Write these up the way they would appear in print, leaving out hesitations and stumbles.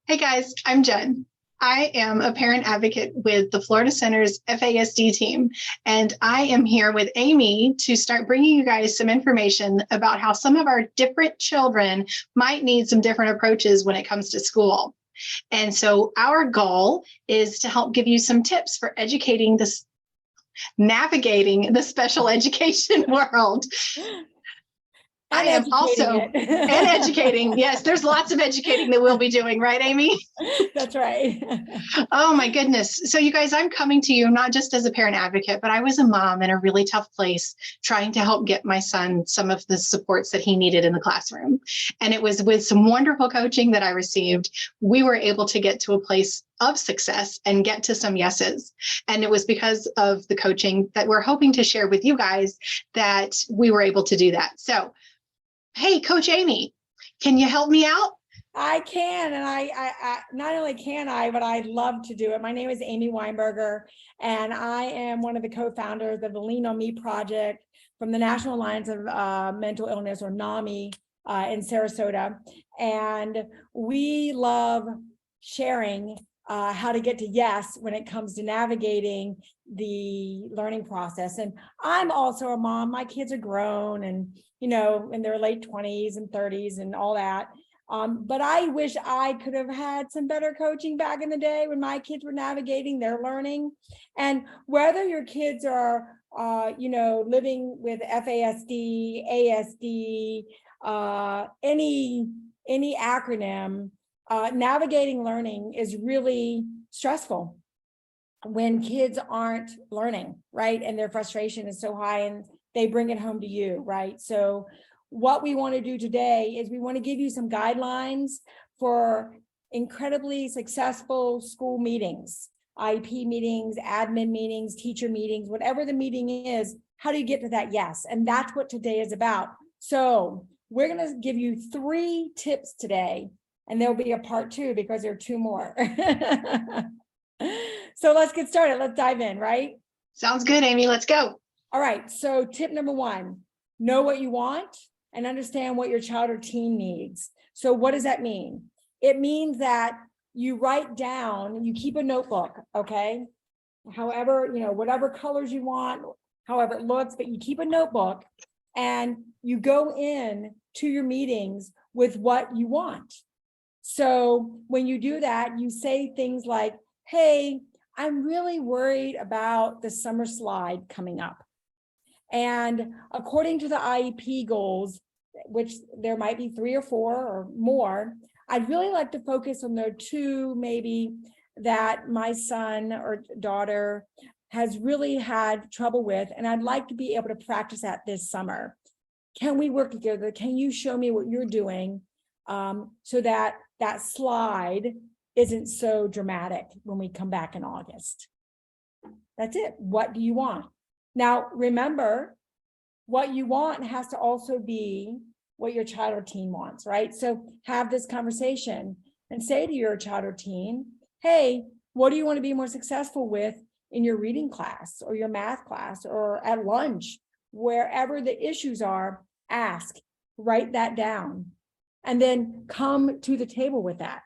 Hey guys, I'm Jen. I am a parent advocate with the Florida Center's FASD team, and I am here with Amy to start bringing you guys some information about how some of our different children might need some different approaches when it comes to school. And so our goal is to help give you some tips for navigating the special education world. And I am also and educating. Yes, there's lots of educating that we'll be doing, right, Amy? That's right. Oh my goodness. So you guys, I'm coming to you not just as a parent advocate, but I was a mom in a really tough place trying to help get my son some of the supports that he needed in the classroom. And it was with some wonderful coaching that I received, we were able to get to a place of success and get to some yeses. And it was because of the coaching that we're hoping to share with you guys that we were able to do that. So hey, Coach Amy, can you help me out? I can, and I not only can I, but I'd love to do it. My name is Amy Weinberger, and I am one of the co-founders of the Lean On Me project from the National Alliance of Mental Illness, or NAMI, in Sarasota. And we love sharing how to get to yes when it comes to navigating the learning process. And I'm also a mom. My kids are grown and, in their late 20s and 30s and all that. But I wish I could have had some better coaching back in the day when my kids were navigating their learning. And whether your kids are, living with FASD, ASD, any acronym, navigating learning is really stressful when kids aren't learning, right? And their frustration is so high and they bring it home to you, right? So what we want to do today is we want to give you some guidelines for incredibly successful school meetings, IEP meetings, admin meetings, teacher meetings, whatever the meeting is. How do you get to that yes? And that's what today is about. So we're going to give you 3 tips today, and there'll be a part 2 because there are 2 more. So let's get started. Let's dive in, right? Sounds good, Amy. Let's go. All right. So tip number 1, know what you want and understand what your child or teen needs. So what does that mean? It means that you write down, you keep a notebook, okay? However, whatever colors you want, however it looks, but you keep a notebook and you go in to your meetings with what you want. So when you do that, you say things like, hey, I'm really worried about the summer slide coming up. And according to the IEP goals, which there might be 3 or 4 or more, I'd really like to focus on the 2 maybe that my son or daughter has really had trouble with, and I'd like to be able to practice that this summer. Can we work together? Can you show me what you're doing so that that slide isn't so dramatic when we come back in August? That's it. What do you want? Now, remember, what you want has to also be what your child or teen wants, right? So have this conversation and say to your child or teen, hey, what do you want to be more successful with in your reading class or your math class or at lunch? Wherever the issues are, ask, write that down, and then come to the table with that.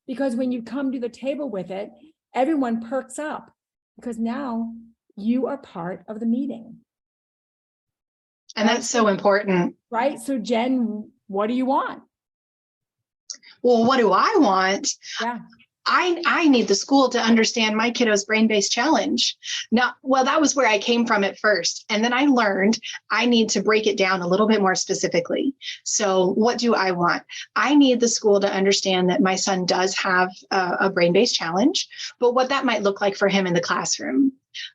Because when you come to the table with it, everyone perks up because now you are part of the meeting. And that's so important. Right? So Jen, what do you want? Well, what do I want? Yeah. I need the school to understand my kiddo's brain-based challenge. Now, well, that was where I came from at first. And then I learned I need to break it down a little bit more specifically. So what do I want? I need the school to understand that my son does have a brain-based challenge, but what that might look like for him in the classroom.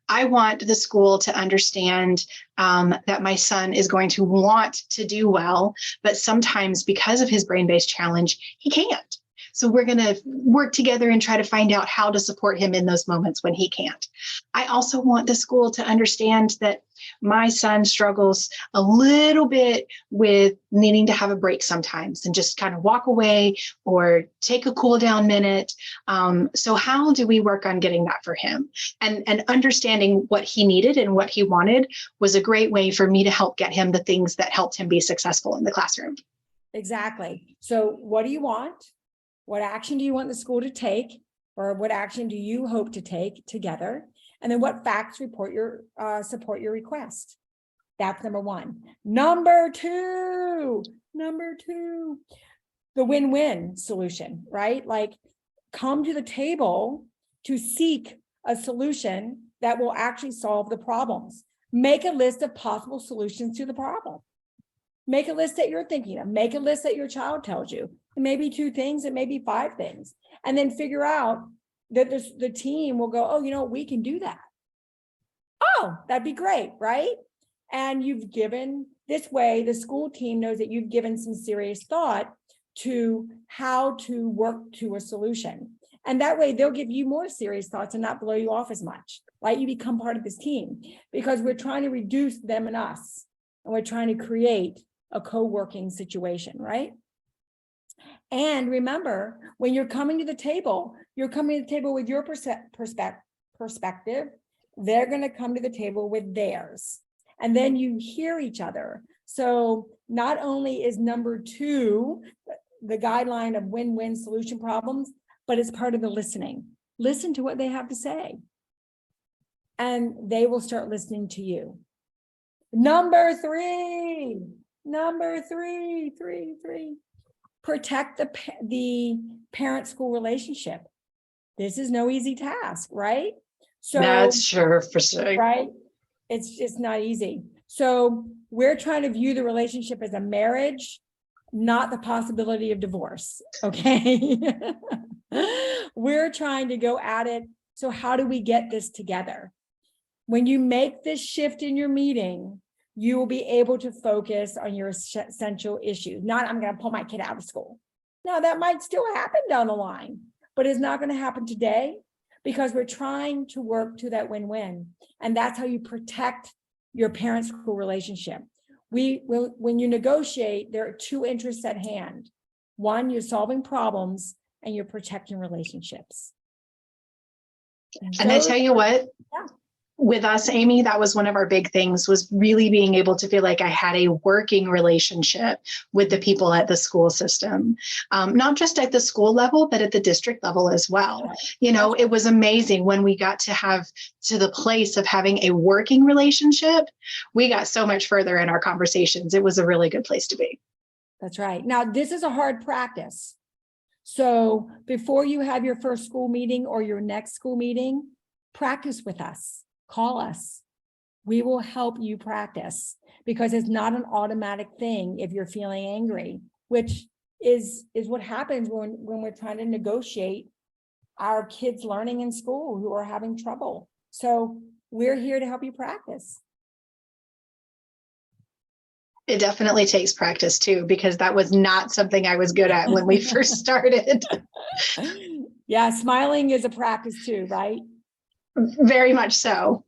I want the school to understand that my son is going to want to do well, but sometimes because of his brain-based challenge, he can't. So we're going to work together and try to find out how to support him in those moments when he can't. I also want the school to understand that my son struggles a little bit with needing to have a break sometimes and just kind of walk away or take a cool down minute. So how do we work on getting that for him? And understanding what he needed and what he wanted was a great way for me to help get him the things that helped him be successful in the classroom. Exactly. So what do you want? What action do you want the school to take? Or what action do you hope to take together? And then what facts support your request? That's number one. Number two, the win-win solution, right? Like, come to the table to seek a solution that will actually solve the problems. Make a list of possible solutions to the problem. Make a list that you're thinking of. Make a list that your child tells you. It may be 2 things, it may be 5 things. And then figure out that the team will go, oh, we can do that. Oh, that'd be great, right? And you've given, this way, the school team knows that you've given some serious thought to how to work to a solution. And that way they'll give you more serious thoughts and not blow you off as much, right? You become part of this team because we're trying to reduce them and us, and we're trying to create a co-working situation, right? And remember, when you're coming to the table, you're coming to the table with your perspective. They're going to come to the table with theirs. And then you hear each other. So not only is number 2 the guideline of win-win solution problems, but it's part of the listening. Listen to what they have to say. And they will start listening to you. Number 3, protect the parent-school relationship. This is no easy task, right? So that's sure for sure. Right? It's just not easy. So we're trying to view the relationship as a marriage, not the possibility of divorce, okay? We're trying to go at it. So how do we get this together? When you make this shift in your meeting, you will be able to focus on your essential issues. Not, I'm going to pull my kid out of school. Now, that might still happen down the line, but it's not going to happen today because we're trying to work to that win-win. And that's how you protect your parent-school relationship. When you negotiate, there are 2 interests at hand. One, you're solving problems and you're protecting relationships. And I tell you what, yeah. With us, Amy, that was one of our big things, was really being able to feel like I had a working relationship with the people at the school system, not just at the school level, but at the district level as well. Right. It was amazing when we got to have to the place of having a working relationship. We got so much further in our conversations. It was a really good place to be. That's right. Now, this is a hard practice. So before you have your first school meeting or your next school meeting, practice with us. Call us. We will help you practice because it's not an automatic thing if you're feeling angry, which is what happens when we're trying to negotiate our kids learning in school who are having trouble. So we're here to help you practice. It definitely takes practice too, because that was not something I was good at when we first started. Yeah, smiling is a practice too, right? Very much so.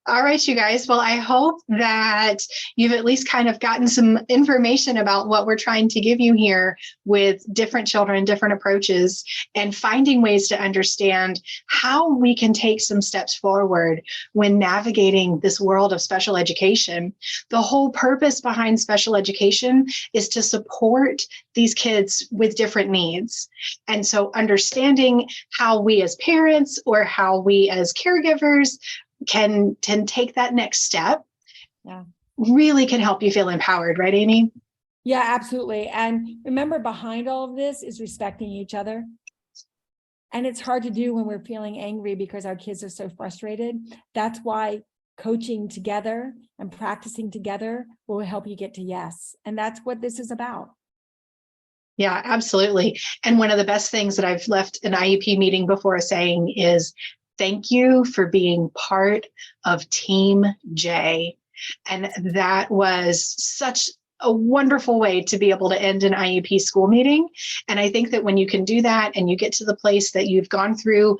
All right, you guys. Well, I hope that you've at least kind of gotten some information about what we're trying to give you here with different children, different approaches, and finding ways to understand how we can take some steps forward when navigating this world of special education. The whole purpose behind special education is to support these kids with different needs. And so understanding how we as parents or how we as caregivers can take that next step, really can help you feel empowered, right, Amy? Yeah, absolutely. And remember, behind all of this is respecting each other. And it's hard to do when we're feeling angry because our kids are so frustrated. That's why coaching together and practicing together will help you get to yes. And that's what this is about. Yeah, absolutely. And one of the best things that I've left an IEP meeting before saying is, thank you for being part of Team J. And that was such a wonderful way to be able to end an IEP school meeting. And I think that when you can do that and you get to the place that you've gone through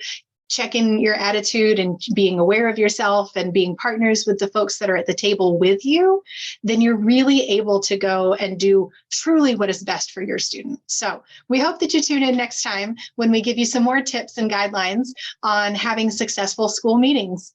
checking your attitude and being aware of yourself and being partners with the folks that are at the table with you, then you're really able to go and do truly what is best for your student. So we hope that you tune in next time when we give you some more tips and guidelines on having successful school meetings.